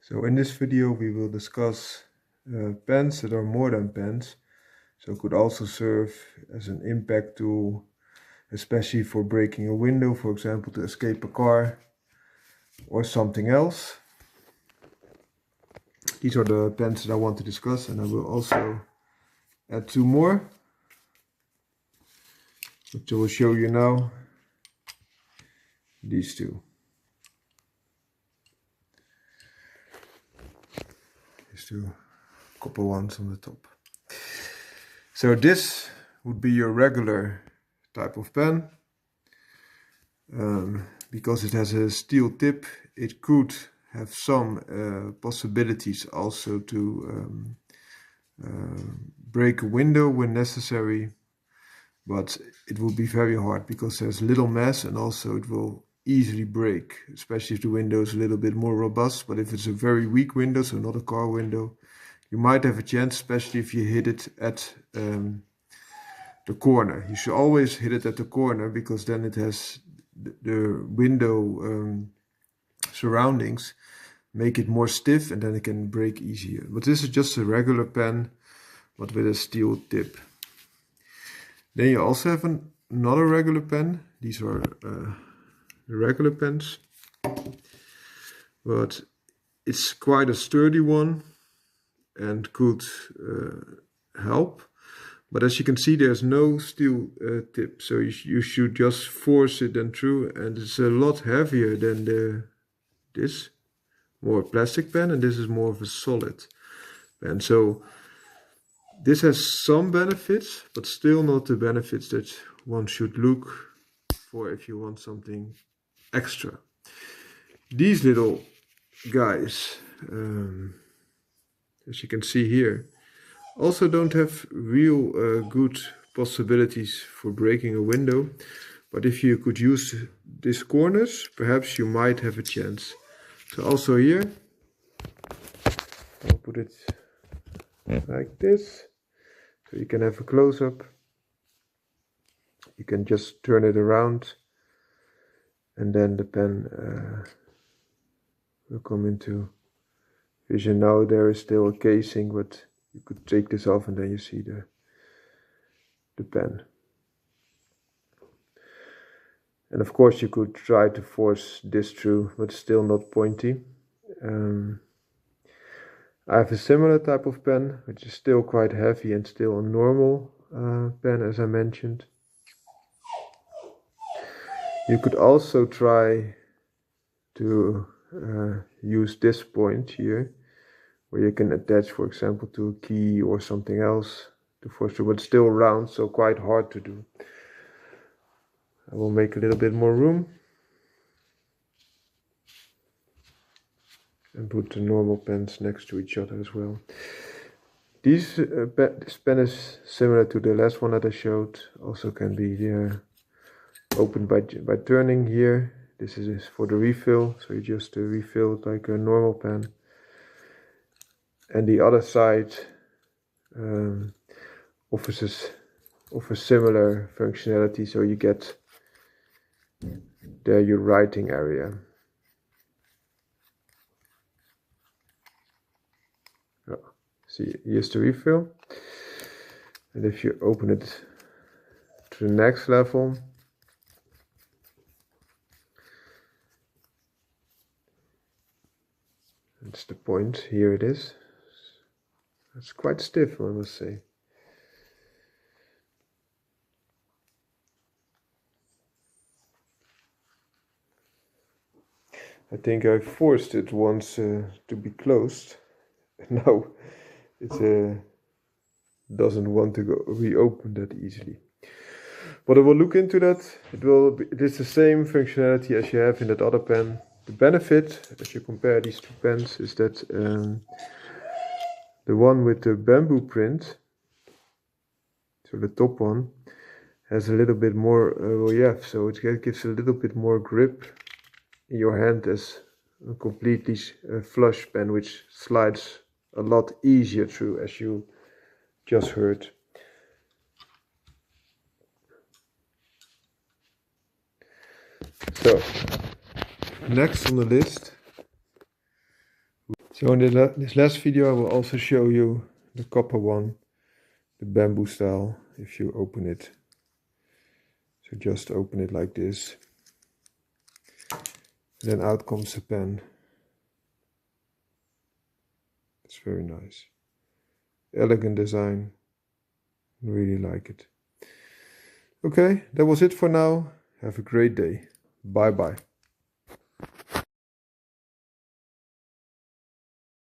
So in this video we will discuss pens that are more than pens. So it could also serve as an impact tool, especially for breaking a window, for example, to escape a car or something else. These are the pens that I want to discuss, and I will also add two more, which I will show you now. These two. These two copper ones on the top. So this would be your regular type of pen. Because it has a steel tip, it could have some possibilities also to break a window when necessary, but it will be very hard because there's little mass, and also it will easily break, especially if the window is a little bit more robust. But if it's a very weak window, so not a car window, you might have a chance, especially if you hit it at the corner. You should always hit it at the corner, because then it has the window surroundings make it more stiff, and then it can break easier. But this is just a regular pen, but with a steel tip. Then you also have another regular pen. These are the regular pens, but it's quite a sturdy one and could help. But as you can see, there's no steel tip, so you should just force it then through, and it's a lot heavier than this more plastic pen, and this is more of a solid pen. So this has some benefits, but still not the benefits that one should look for if you want something extra. These little guys, as you can see here, also don't have real good possibilities for breaking a window. But if you could use these corners, perhaps you might have a chance. So also here, I'll put it like this, so you can have a close-up. You can just turn it around, and then the pen will come into vision. Now there is still a casing, but you could take this off, and then you see the pen. And of course you could try to force this through, but still not pointy. I have a similar type of pen, which is still quite heavy and still a normal pen, as I mentioned. You could also try to use this point here, where you can attach, for example, to a key or something else to force through, but still round, so quite hard to do. I will make a little bit more room and put the normal pens next to each other as well. This pen is similar to the last one that I showed. Also can be opened by turning here. This is for the refill, so you just refill it like a normal pen. And the other side offers similar functionality, so you get there your writing area. Oh, see, here's the refill, and if you open it to the next level, it's the point. Here it is. It's quite stiff, I must say. I think I forced it once to be closed. Now it doesn't want to reopen that easily. But I will look into that. It is the same functionality as you have in that other pen. The benefit, as you compare these two pens, is that the one with the bamboo print, so the top one, has a little bit more relief, so it gives a little bit more grip in your hand as a completely flush pen, which slides a lot easier through, as you just heard. So next on the list So in this last video I will also show you the copper one, the bamboo style, if you open it. So just open it like this. And then out comes the pen. It's very nice. Elegant design. Really like it. Okay, that was it for now. Have a great day. Bye bye.